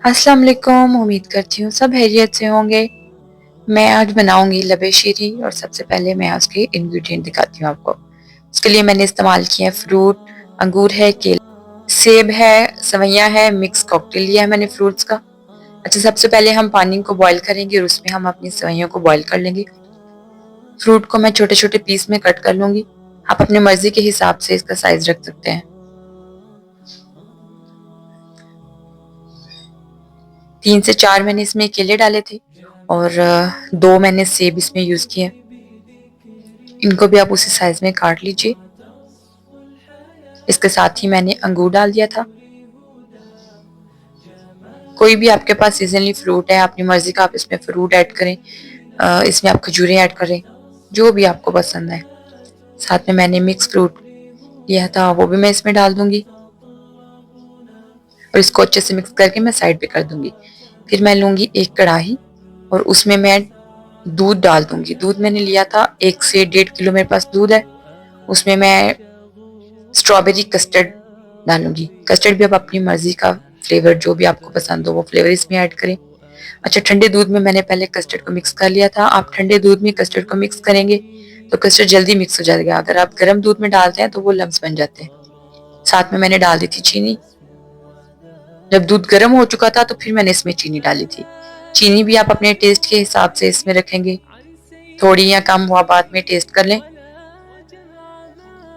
अस्सलाम वालेकुम, उम्मीद करती हूँ सब खैरियत से होंगे। मैं आज बनाऊंगी लबे शीरी और सबसे पहले मैं उसके इंग्रेडिएंट दिखाती हूँ आपको। उसके लिए मैंने इस्तेमाल किया है फ्रूट, अंगूर है, केला, सेब है, सवैयाँ है, मिक्स कॉकटेल लिया है मैंने फ्रूट्स का। अच्छा, सबसे पहले हम पानी को बॉईल करेंगे और उसमें हम अपनी सवैयों को बॉईल कर लेंगे। फ्रूट को मैं छोटे छोटे पीस में कट कर लूंगी। आप अपनी मर्जी के हिसाब से इसका साइज रख सकते हैं। 3 से 4 मैंने इसमें केले डाले थे और 2 मैंने सेब इसमें यूज किए। इनको भी आप उसी साइज में काट लीजिए। इसके साथ ही मैंने अंगूर डाल दिया था। कोई भी आपके पास सीजनली फ्रूट है, अपनी मर्जी का आप इसमें फ्रूट ऐड करें, इसमें आप खजूरें ऐड करें, जो भी आपको पसंद है। साथ में मैंने मिक्स फ्रूट लिया था, वो भी मैं इसमें डाल दूंगी और इसको अच्छे से मिक्स करके मैं साइड पे कर दूंगी। फिर मैं लूंगी एक कढ़ाई और उसमें मैं दूध डाल दूंगी। दूध मैंने लिया था 1 से 1.5 किलो मेरे पास दूध है। उसमें मैं स्ट्रॉबेरी कस्टर्ड डालूंगी। कस्टर्ड भी आप अपनी मर्जी का फ्लेवर जो भी आपको पसंद हो वो फ्लेवर इसमें ऐड करें। अच्छा, ठंडे दूध में मैंने पहले कस्टर्ड को मिक्स कर लिया था। आप ठंडे दूध में कस्टर्ड को मिक्स करेंगे तो कस्टर्ड जल्दी मिक्स हो जाएगा। अगर आप गर्म दूध में डालते हैं तो वो लम्स बन जाते हैं। साथ में मैंने डाल दी थी चीनी। जब दूध गर्म हो चुका था तो फिर मैंने इसमें चीनी डाली थी। चीनी भी आप अपने टेस्ट के हिसाब से इसमें रखेंगे, थोड़ी या कम हुआ बाद में टेस्ट कर लें।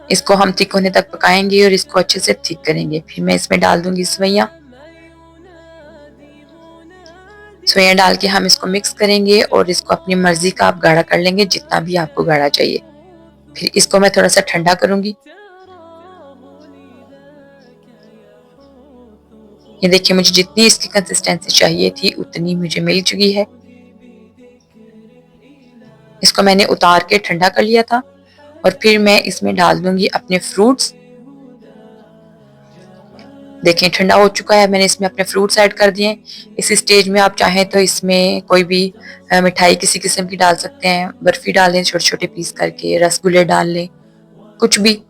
इसको हम थिक होने तक पकाएंगे और इसको अच्छे से थिक करेंगे। फिर मैं इसमें डाल दूंगी सवैयाँ। सवैयाँ डाल के हम इसको मिक्स करेंगे और इसको अपनी मर्जी का आप गाढ़ा कर लेंगे, जितना भी आपको गाढ़ा चाहिए। फिर इसको मैं थोड़ा सा ठंडा करूंगी। ये देखिए, मुझे जितनी इसकी कंसिस्टेंसी चाहिए थी उतनी मुझे मिल चुकी है। इसको मैंने उतार के ठंडा कर लिया था और फिर मैं इसमें डाल दूंगी अपने फ्रूट्स। देखें, ठंडा हो चुका है, मैंने इसमें अपने फ्रूट्स ऐड कर दिए। इस स्टेज में आप चाहें तो इसमें कोई भी मिठाई किसी किस्म की डाल सकते हैं। बर्फी डाल लें छोटे छोटे पीस करके, रसगुल्ले डाल लें, कुछ भी।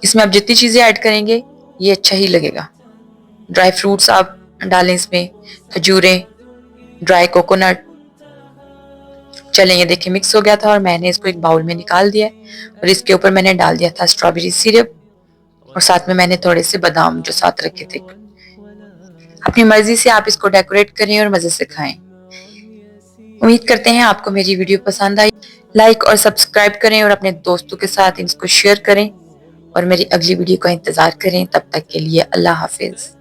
इसमें आप जितनी चीजें ऐड करेंगे ये अच्छा ही लगेगा। ड्राई फ्रूट्स आप डालें इसमें, खजूरें, ड्राई कोकोनट। चलें, ये देखिए मिक्स हो गया था और मैंने इसको एक बाउल में निकाल दिया और इसके ऊपर मैंने डाल दिया था स्ट्रॉबेरी सिरप और साथ में मैंने थोड़े से बादाम जो साथ रखे थे। अपनी मर्जी से आप इसको डेकोरेट करें और मजे से खाएं। उम्मीद करते हैं आपको मेरी वीडियो पसंद आई। लाइक और सब्सक्राइब करें और अपने दोस्तों के साथ इसको शेयर करें और मेरी अगली वीडियो का इंतजार करें। तब तक के लिए अल्लाह हाफिज।